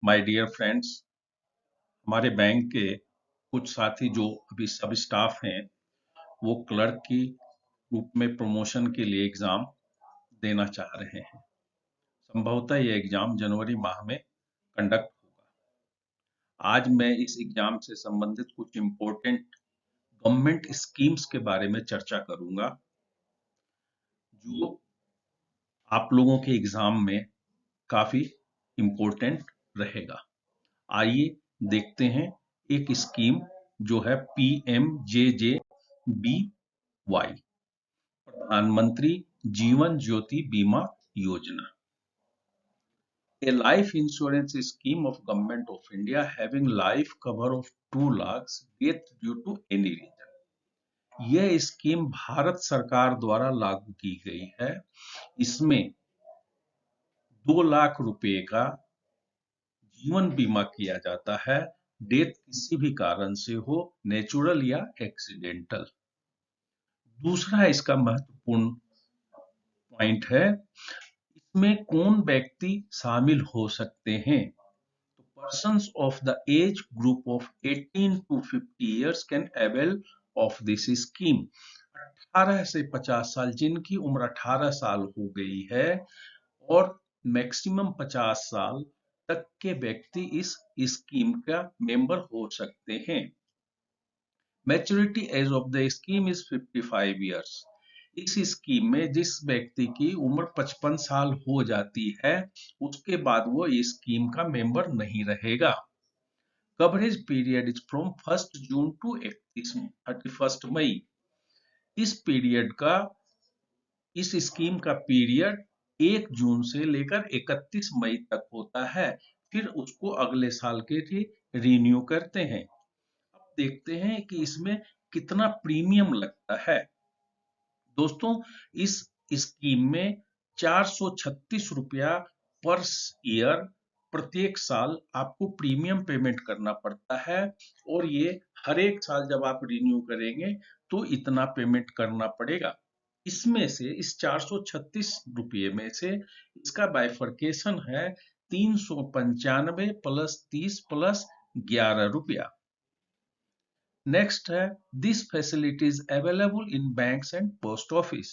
My dear friends, हमारे bank के कुछ साथी जो अभी सब स्टाफ हैं, वो क्लर्क की रूप में प्रमोशन के लिए एग्जाम देना चाह रहे हैं। संभवतः ये एग्जाम जनवरी माह में कंडक्ट होगा। आज मैं इस एग्जाम से संबंधित कुछ इम्पोर्टेंट गवर्नमेंट स्कीम्स के बारे में चर्चा करूंगा, जो आप लोगों के एग्जाम में काफी इम्पोर्टेंट रहेगा। आइए देखते हैं एक स्कीम जो है PMJJBY, प्रधानमंत्री जीवन ज्योति बीमा योजना। A life insurance scheme of Government of India having life cover of 2 lakhs death due to any reason। यह स्कीम भारत सरकार द्वारा लागू की गई है। इसमें 2 लाख रुपए का जीवन बीमा किया जाता है, डेथ किसी भी कारण से हो, नेचुरल या एक्सीडेंटल। दूसरा इसका महत्वपूर्ण पॉइंट है, इसमें कौन व्यक्ति शामिल हो सकते हैं। तो persons of the age group of 18 to 50 years can avail of this scheme. 18 से 50 साल, जिनकी उम्र 18 साल हो गई है और मैक्सिमम 50 साल तक के व्यक्ति इस स्कीम का मेंबर हो सकते हैं। Maturity age of the scheme is 55 years। इस स्कीम में जिस व्यक्ति की उम्र 55 साल हो जाती है, उसके बाद वो इस स्कीम का मेंबर नहीं रहेगा। Coverage period is from 1 June to 31 May. इस पीरियड का, इस स्कीम का पीरियड 1 जून से लेकर 31 मई तक होता है, फिर उसको अगले साल के लिए रिन्यू करते हैं। अब देखते हैं कि इसमें कितना प्रीमियम लगता है। दोस्तों, इस स्कीम में 436 रुपया पर ईयर, प्रत्येक साल आपको प्रीमियम पेमेंट करना पड़ता है, और ये हर एक साल जब आप रिन्यू करेंगे तो इतना पेमेंट करना पड़ेगा। इसमें से, इस 436 रुपये में से, इसका बाइफरकेशन है 395 प्लस 30 प्लस 11 रुपया। नेक्स्ट है, this facilities available in banks and post office.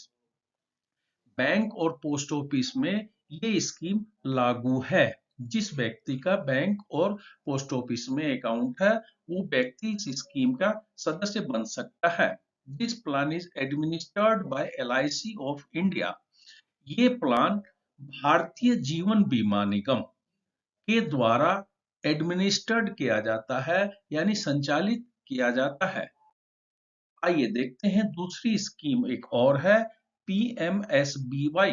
Bank और पोस्ट ऑफिस में ये स्कीम लागू है। जिस व्यक्ति का बैंक और पोस्ट ऑफिस में अकाउंट है, वो व्यक्ति इस स्कीम का सदस्य बन सकता है। This plan is administered bye LIC of India. ये प्लान भारतीय जीवन बीमा निगम के द्वारा एडमिनिस्टर्ड किया जाता है, यानी संचालित किया जाता है। आइए देखते हैं दूसरी स्कीम एक और है, PMSBY,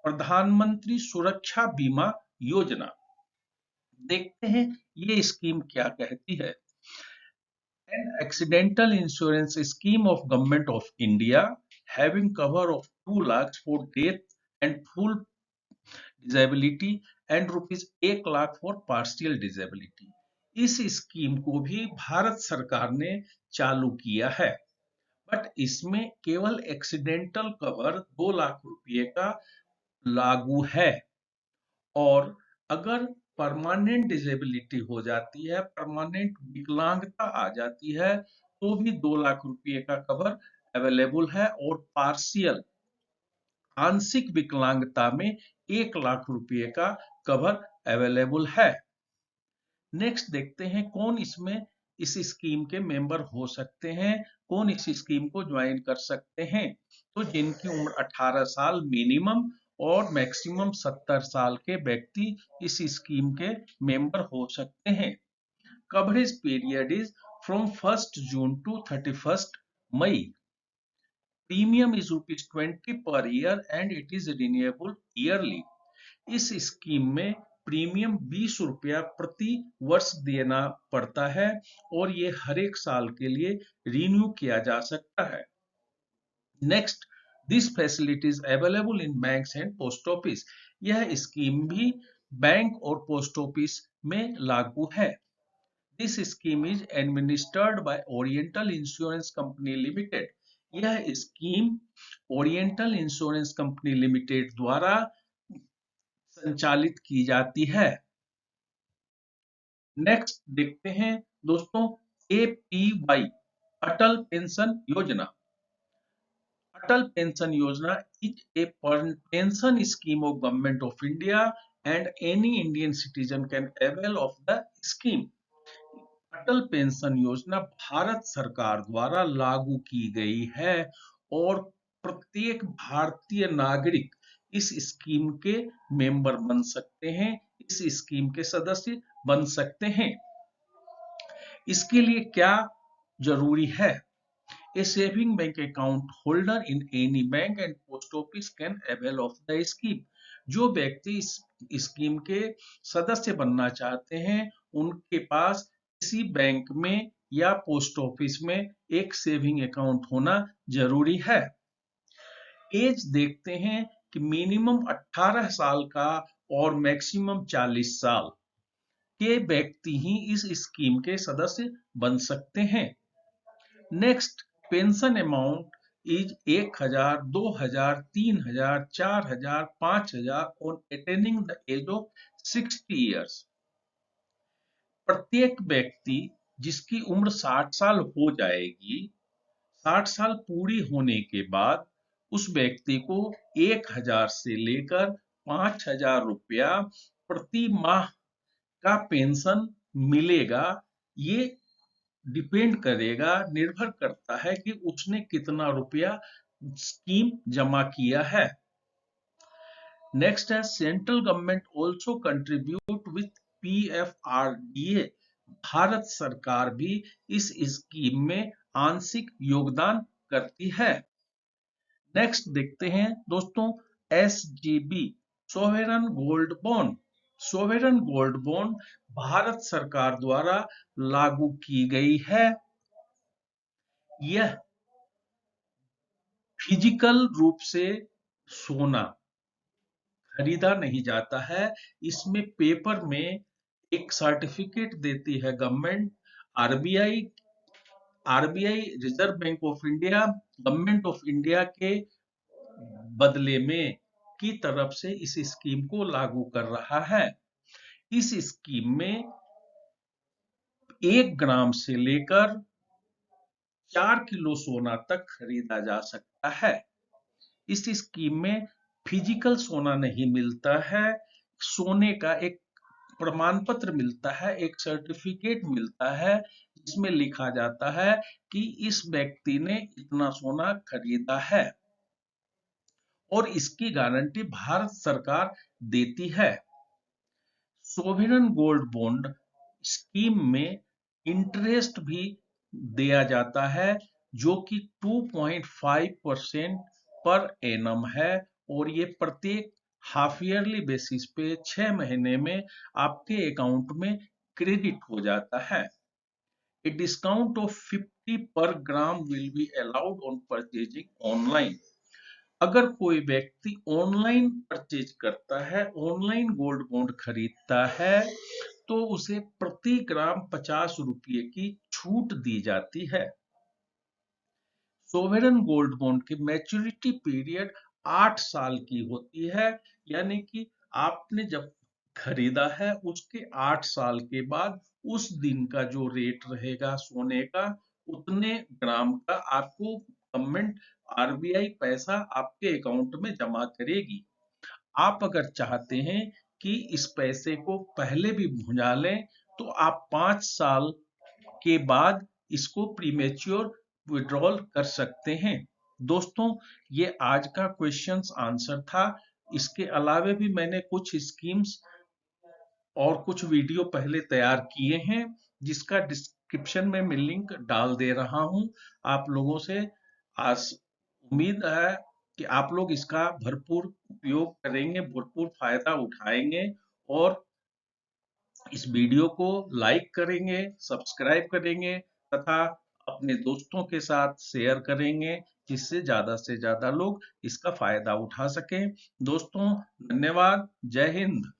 प्रधानमंत्री सुरक्षा बीमा योजना। देखते हैं ये स्कीम क्या कहती है। An accidental insurance scheme of Government of India having cover of 2 lakhs for death and full disability and ₹1 lakh for partial disability। इस स्कीम को भी भारत सरकार ने चालू किया है, बट इसमें केवल एक्सीडेंटल कवर 2 लाख रुपए का लागू है, और अगर परमानेंट डिसेबिलिटी हो जाती है, परमानेंट विकलांगता आ जाती है, तो भी 2 लाख रुपए का कवर अवेलेबल है, और पार्शियल, आंशिक विकलांगता में 1 लाख रुपए का कवर अवेलेबल है। नेक्स्ट देखते हैं कौन इसमें इस स्कीम के मेंबर हो सकते हैं, कौन इस स्कीम को ज्वाइन कर सकते हैं। तो जिनकी उम्र 18 साल मिनिमम और मैक्सिमम 70 साल के व्यक्ति इस स्कीम के मेंबर हो सकते हैं। Coverage period is from 1 June to 31 May. Premium is ₹20 per year and it is renewable yearly. इस स्कीम में प्रीमियम 20 रुपया प्रति वर्ष देना पड़ता है, और ये हर एक साल के लिए रिन्यू किया जा सकता है। Next, this facilities available in banks and post office. यह स्कीम भी बैंक और पोस्ट ऑफिस में लागू है। This scheme is administered by oriental insurance company limited. यह scheme oriental insurance company limited द्वारा संचालित की जाती है। नेक्स्ट देखते हैं दोस्तों, APY, अटल पेंशन योजना। अटल पेंशन योजना is a pension scheme of government of India and any Indian citizen can avail of the scheme. Atal pension योजना भारत सरकार द्वारा लागू की गई है और प्रत्येक भारतीय नागरिक इस स्कीम के मेंबर बन सकते हैं, इस स्कीम के सदस्य बन सकते हैं। इसके लिए क्या जरूरी है? A saving bank account holder in any bank and post office can avail of the scheme. जो व्यक्ति इस स्कीम के सदस्य बनना चाहते हैं, उनके पास किसी बैंक में या पोस्ट ऑफिस में एक सेविंग अकाउंट होना जरूरी है। एज देखते हैं कि मिनिमम 18 साल का और मैक्सिमम 40 साल के व्यक्ति ही इस स्कीम के सदस्य बन सकते हैं। Next, pension amount is 1000, 2000, 3000, 4000, 5000 on attaining the age of 60 years. प्रत्येक व्यक्ति जिसकी उम्र 60 साल हो जाएगी, 60 साल पूरी होने के बाद उस व्यक्ति को 1000 से लेकर 5000 रुपया प्रति माह का पेंशन मिलेगा। ये डिपेंड करेगा, निर्भर करता है कि उसने कितना रुपया स्कीम जमा किया है। नेक्स्ट है, central government also contribute with PFRDA। Bharat सरकार भी इस स्कीम में आंशिक योगदान करती है। नेक्स्ट देखते हैं दोस्तों, SGB, sovereign gold bond. Sovereign gold bond Bharat सरकार द्वारा लागू की गई है। यह फिजिकल रूप से सोना खरीदा नहीं जाता है, इसमें पेपर में एक सर्टिफिकेट देती है government. RBI RBI reserve bank of India government of India के बदले में की तरफ से इस स्कीम को लागू कर रहा है। इस स्कीम में 1 ग्राम से लेकर 4 किलो सोना तक खरीदा जा सकता है। इस स्कीम में फिजिकल सोना नहीं मिलता है, सोने का एक प्रमाण पत्र मिलता है, एक सर्टिफिकेट मिलता है, जिसमें लिखा जाता है कि इस व्यक्ति ने इतना सोना खरीदा है और इसकी गारंटी भारत सरकार देती है। सोवरेन गोल्ड बॉन्ड स्कीम में इंटरेस्ट भी दिया जाता है, जो कि 2.5% पर एनम है और ये प्रत्येक हाफ ईयरली बेसिस पे 6 महीने में आपके अकाउंट में क्रेडिट हो जाता है। ए डिस्काउंट ऑफ 50 पर gram will be allowed on purchasing online. अगर कोई व्यक्ति ऑनलाइन परचेज करता है, ऑनलाइन गोल्ड बॉन्ड खरीदता है, तो उसे प्रति ग्राम 50 रुपये की छूट दी जाती है। सोवेरन गोल्ड बॉन्ड की मैच्योरिटी पीरियड 8 साल की होती है, यानी कि आपने जब खरीदा है उसके 8 साल के बाद उस दिन का जो रेट रहेगा सोने का, उतने ग्राम का आपको गवर्नमेंट आरबीआई पैसा आपके अकाउंट में जमा करेगी। आप अगर चाहते हैं कि इस पैसे को पहले भी भुना लें, तो आप 5 साल के बाद इसको प्रीमेच्योर विड्रॉल कर सकते हैं। दोस्तों, ये आज का क्वेश्चंस आंसर था। इसके अलावे भी मैंने कुछ स्कीम्स और कुछ वीडियो पहले तैयार किए हैं, जिसका डिस्क्रिप्शन में मैं लिंक डाल दे रहा हूं। आप लोगों से आस उम्मीद है कि आप लोग इसका भरपूर उपयोग करेंगे, भरपूर फायदा उठाएंगे और इस वीडियो को लाइक करेंगे, सब्सक्राइब करेंगे तथा अपने दोस्तों के साथ शेयर करेंगे, जिससे ज़्यादा से ज़्यादा लोग इसका फायदा उठा सकें। दोस्तों, धन्यवाद। जय हिंद।